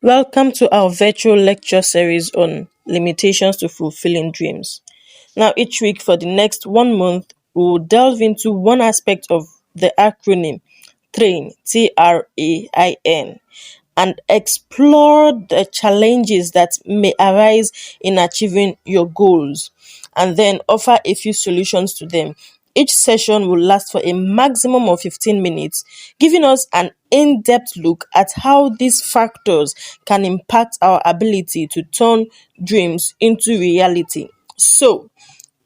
Welcome to our virtual lecture series on limitations to fulfilling dreams. Now, each week for the next 1 month, we will delve into one aspect of the acronym TRAIN, TRAIN, and explore the challenges that may arise in achieving your goals, and then offer a few solutions to them. Each session will last for a maximum of 15 minutes, giving us an in depth look at how these factors can impact our ability to turn dreams into reality. So,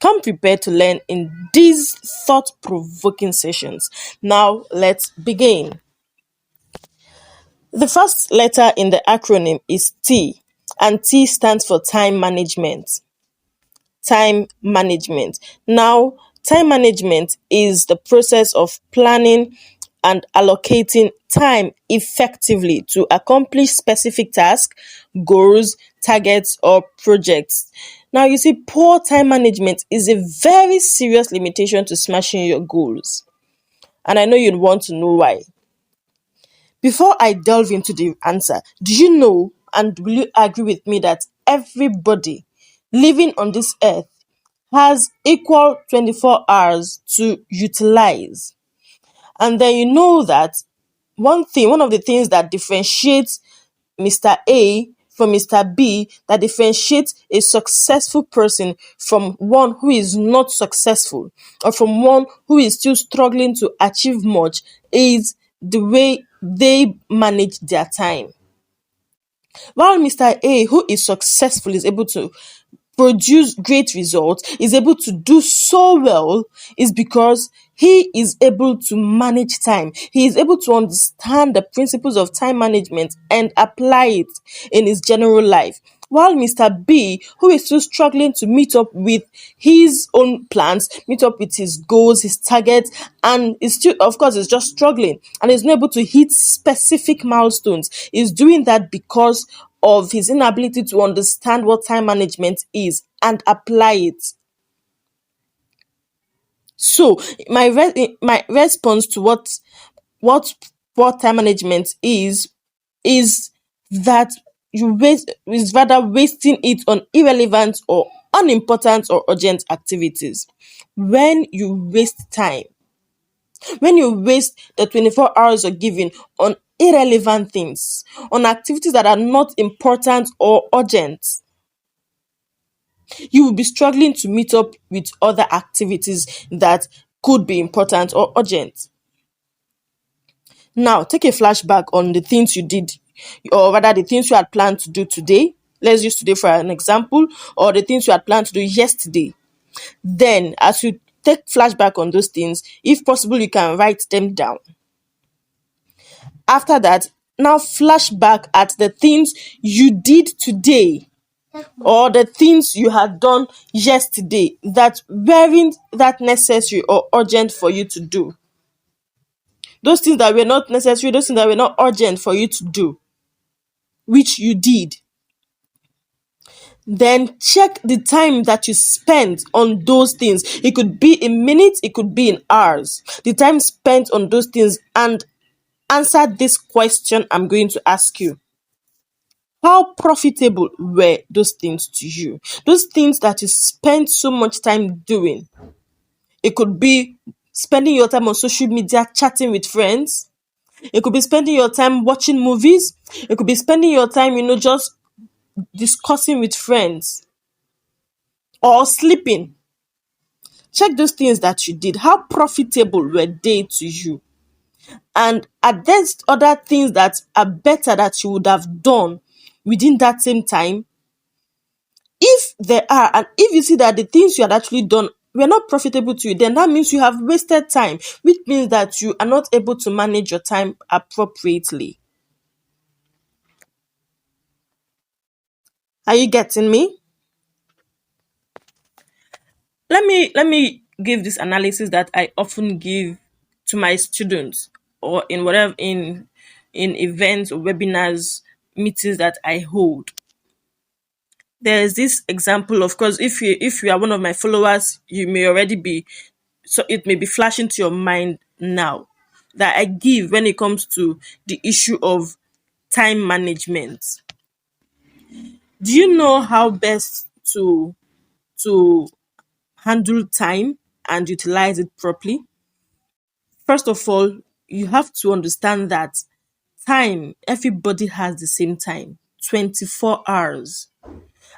come prepared to learn in these thought provoking sessions. Now, let's begin. The first letter in the acronym is T, and T stands for time management. Time management. Now, time management is the process of planning and allocating time effectively to accomplish specific tasks, goals, targets, or projects. Now, you see, poor time management is a very serious limitation to smashing your goals. And I know you'd want to know why. Before I delve into the answer, do you know and will you agree with me that everybody living on this earth has equal 24 hours to utilize? And then you know that one of the things that differentiates Mr. A from Mr. B, that differentiates a successful person from one who is not successful or from one who is still struggling to achieve much, is the way they manage their time. While Mr. A, who is successful, is able to produce great results, is able to do so well, is because he is able to manage time. He is able to understand the principles of time management and apply it in his general life. While Mr. B, who is still struggling to meet up with his own plans, meet up with his goals, his targets, and is still, of course, is just struggling and is not able to hit specific milestones, is doing that because of his inability to understand what time management is and apply it. So my response to what poor time management is that you waste is rather wasting it on irrelevant or unimportant or urgent activities. When you waste time, when you waste the 24 hours you're given on irrelevant things, on activities that are not important or urgent, you will be struggling to meet up with other activities that could be important or urgent. Now, take a flashback on the things you did, or rather, the things you had planned to do today. Let's use today for an example, or the things you had planned to do yesterday. Then, as you take flashback on those things, if possible, you can write them down. After that, now flashback at the things you did today or the things you had done yesterday that weren't that necessary or urgent for you to do. Those things that were not necessary, those things that were not urgent for you to do, which you did. Then check the time that you spent on those things. It could be in minutes, it could be in hours. The time spent on those things, and answer this question I'm going to ask you. How profitable were those things to you? Those things that you spent so much time doing. It could be spending your time on social media chatting with friends. It could be spending your time watching movies. It could be spending your time, just discussing with friends or sleeping. Check those things that you did. How profitable were they to you? And are there other things that are better that you would have done within that same time? If there are, and if you see that the things you had actually done were not profitable to you, then that means you have wasted time, which means that you are not able to manage your time appropriately. Are you getting me? Let me give this analysis that I often give to my students, or in whatever in events or webinars, meetings that I hold. There is this example. Of course, if you are one of my followers, you may already be, so it may be flashing to your mind now, that I give when it comes to the issue of time management. Do you know how best to handle time and utilize it properly? First of all, you have to understand that time, everybody has the same time, 24 hours.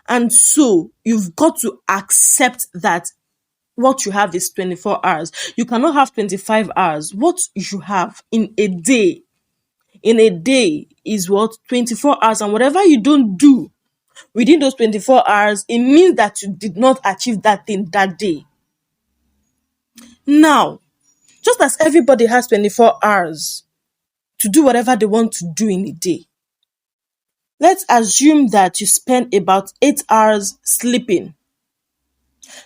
And so you've got to accept that what you have is 24 hours. You cannot have 25 hours. What you have in a day is what? 24 hours. And whatever you don't do within those 24 hours, it means that you did not achieve that thing that day. Now, just as everybody has 24 hours to do whatever they want to do in a day, let's assume that you spend about 8 hours sleeping.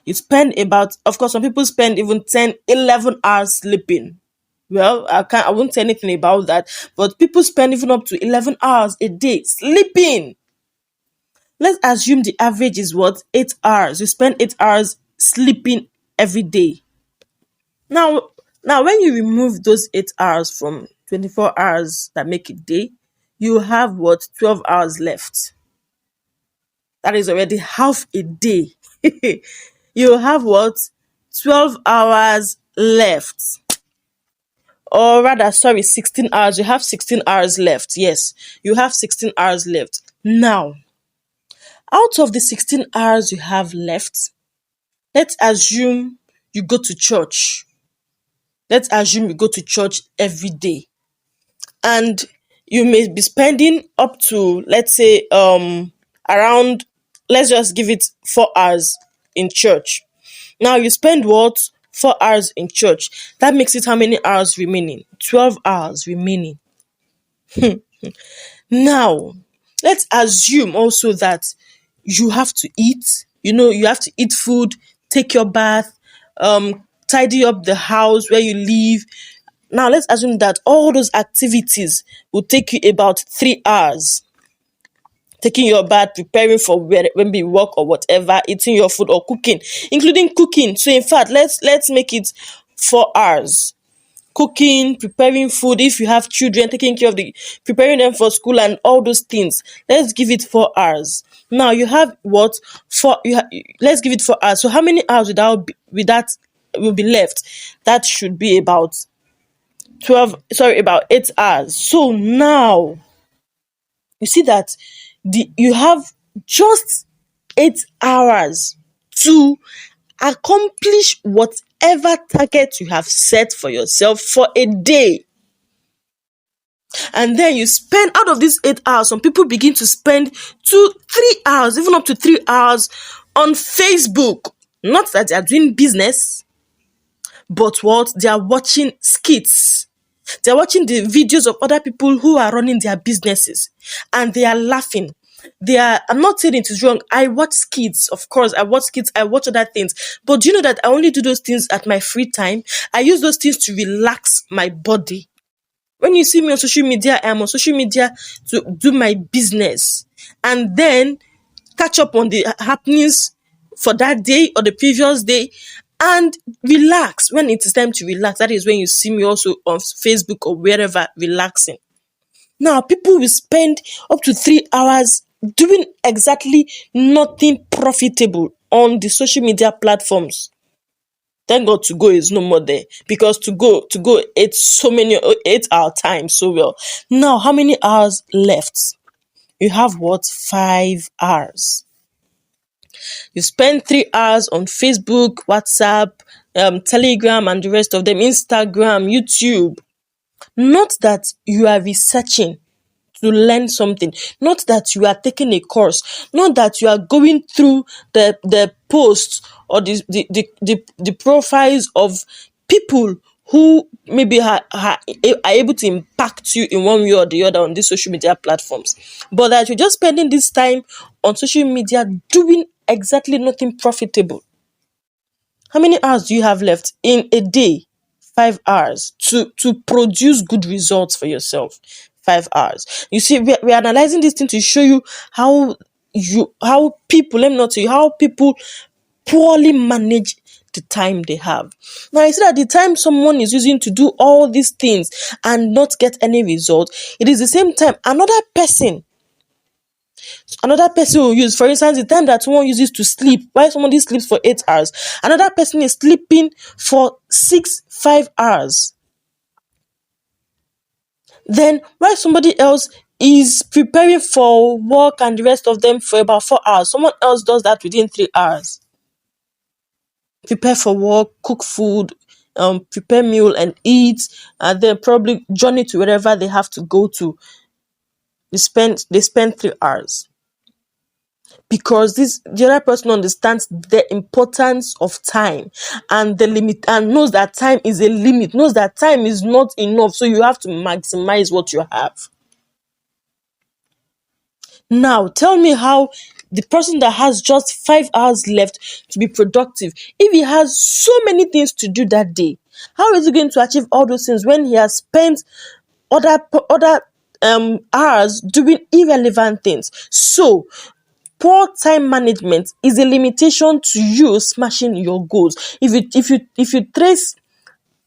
You spend about, of course, some people spend even 10, 11 hours sleeping. Well, I won't say anything about that, but people spend even up to 11 hours a day sleeping. Let's assume the average is what? 8 hours. You spend 8 hours sleeping every day. Now, when you remove those 8 hours from 24 hours that make a day, you have what? 12 hours left. That is already half a day. You have what? 12 hours left. Or rather, sorry, 16 hours. You have 16 hours left. Yes, you have 16 hours left. Now, out of the 16 hours you have left, let's assume you go to church. Let's assume you go to church every day. And you may be spending up to, let's say, around, let's just give it 4 hours in church. Now you spend what? 4 hours in church. That makes it how many hours remaining? 12 hours remaining. Now, let's assume also that you have to eat. You have to eat food, take your bath, tidy up the house where you live. Now, let's assume that all those activities will take you about 3 hours. Taking your bath, preparing for maybe work or whatever, eating your food or cooking, including cooking. So, in fact, let's make it 4 hours. Cooking, preparing food, if you have children, taking care of preparing them for school and all those things. Let's give it 4 hours. Now you have what? Let's give it 4 hours. So how many hours with that will be left? That should be about 8 hours. So now you see that you have just 8 hours to accomplish whatever target you have set for yourself for a day. And then you spend, out of these 8 hours, some people begin to spend 2-3 hours, even up to 3 hours on Facebook. Not that they are doing business, but what? They are watching skits. They are watching the videos of other people who are running their businesses, and they are laughing. I'm not saying it is wrong. I watch skits, of course. I watch skits, I watch other things. But do you know that I only do those things at my free time? I use those things to relax my body. When you see me on social media, I am on social media to do my business and then catch up on the happenings for that day or the previous day and relax. When it is time to relax, that is when you see me also on Facebook or wherever relaxing. Now, people will spend up to 3 hours doing exactly nothing profitable on the social media platforms. Thank God to go is no more there, because to go ate our time so well. Now, how many hours left? You have what? 5 hours. You spend 3 hours on Facebook, WhatsApp, Telegram, and the rest of them, Instagram, YouTube. Not that you are researching to learn something, not that you are taking a course, not that you are going through the posts or the profiles of people who maybe are able to impact you in one way or the other on these social media platforms, but that you're just spending this time on social media doing exactly nothing profitable. How many hours do you have left in a day? 5 hours to produce good results for yourself. 5 hours. You see, we're analyzing this thing to show you how people, let me not tell you, how people poorly manage the time they have. Now, you see that the time someone is using to do all these things and not get any result, it is the same time another person Another person will use, for instance, the time that someone uses to sleep. While somebody sleeps for 8 hours, another person is sleeping for 5 hours. Then while somebody else is preparing for work and the rest of them for about 4 hours, someone else does that within 3 hours. Prepare for work, cook food, prepare meal and eat, and then probably journey to wherever they have to go to. They spend 3 hours, because the other person understands the importance of time and the limit, and knows that time is a limit, knows that time is not enough, so you have to maximize what you have. Now tell me how the person that has just 5 hours left to be productive, if he has so many things to do that day, how is he going to achieve all those things when he has spent other hours doing irrelevant things? So poor time management is a limitation to you smashing your goals. If you trace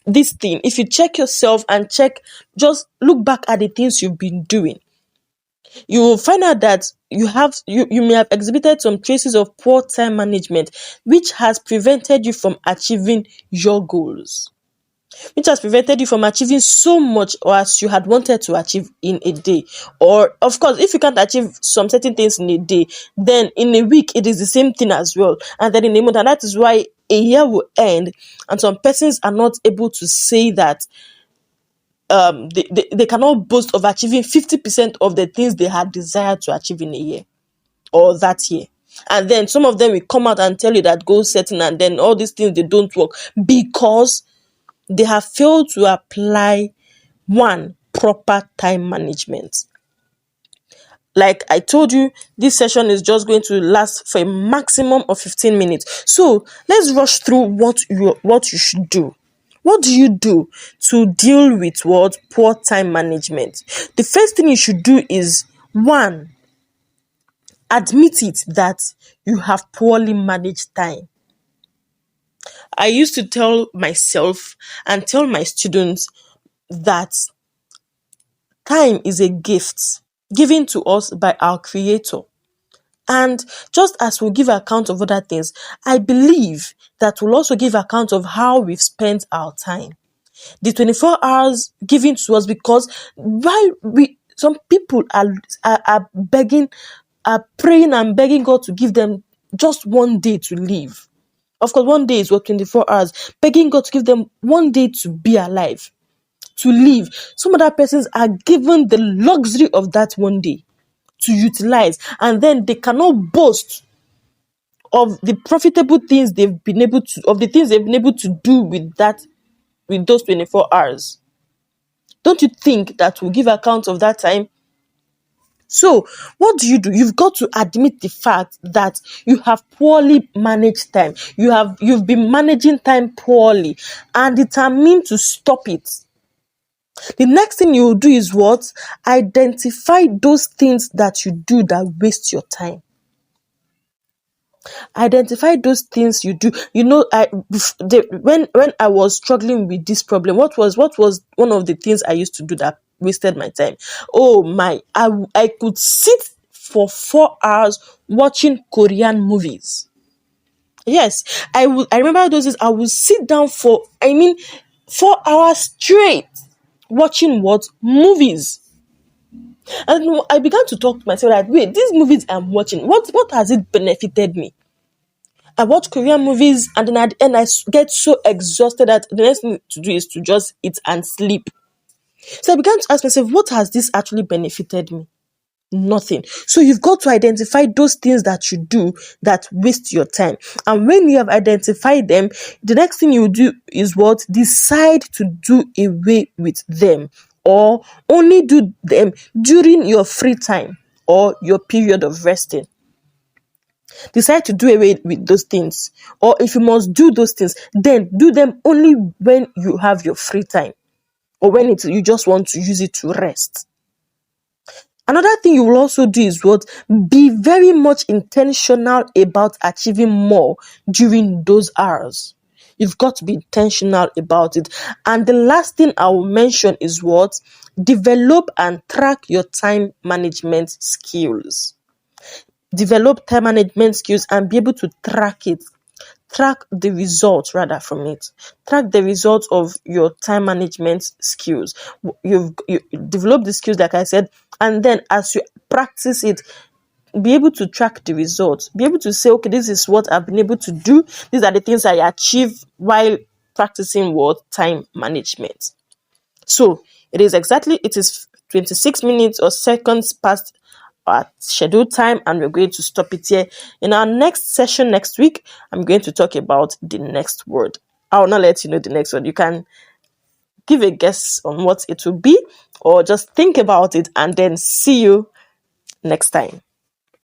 this thing, if you check yourself and just look back at the things you've been doing, you will find out that you may have exhibited some traces of poor time management, which has prevented you from achieving your goals, which has prevented you from achieving so much or as you had wanted to achieve in a day. Or of course, if you can't achieve some certain things in a day, then in a week it is the same thing as well, and then in a month. And that is why a year will end and some persons are not able to say that they cannot boast of achieving 50% of the things they had desired to achieve in a year or that year. And then some of them will come out and tell you that goal setting and then all these things, they don't work because they have failed to apply one proper time management. Like I told you, this session is just going to last for a maximum of 15 minutes. So let's rush through what you should do. What do you do to deal with what poor time management? The first thing you should do is, one, admit it that you have poorly managed time. I used to tell myself and tell my students that time is a gift given to us by our Creator. And just as we'll give account of other things, I believe that we'll also give account of how we've spent our time. The 24 hours given to us, because while some people are begging, are praying and begging God to give them just one day to live. Of course, one day is what 24 hours, begging God to give them one day to be alive, to live. Some other persons are given the luxury of that one day to utilize, and then they cannot boast of the profitable things they've been able to, of the things they've been able to do with those 24 hours. Don't you think that we'll give account of that time? So, what do? You've got to admit the fact that you have poorly managed time. You've been managing time poorly and determined to stop it. The next thing you will do is what? Identify those things that you do that waste your time. Identify those things you do. When I was struggling with this problem, what was one of the things I used to do that wasted my time? I could sit for 4 hours watching Korean movies. Yes, I remember those days. I would sit down for 4 hours straight watching what? Movies. And I began to talk to myself like, wait, these movies I'm watching, what has it benefited me? I watch Korean movies and then at the end I get so exhausted that the next thing to do is to just eat and sleep. So I began to ask myself, what has this actually benefited me? Nothing. So you've got to identify those things that you do that waste your time. And when you have identified them, the next thing you do is what? Decide to do away with them, or only do them during your free time or your period of resting. Decide to do away with those things. Or if you must do those things, then do them only when you have your free time or when you just want to use it to rest. Another thing you will also do is what? Be very much intentional about achieving more during those hours. You've got to be intentional about it. And the last thing I will mention is what? Develop and track your time management skills. develop time management skills and be able to track it. Track the results rather from it. Track the results of your time management skills. You develop the skills, like I said, and then as you practice it, be able to track the results. Be able to say, okay, this is what I've been able to do. These are the things I achieve while practicing what time management. So it is 26 minutes or seconds past our scheduled time, and we're going to stop it here. In our next session next week, I'm going to talk about the next word. I'll not let you know the next word. You can give a guess on what it will be, or just think about it and then see you next time.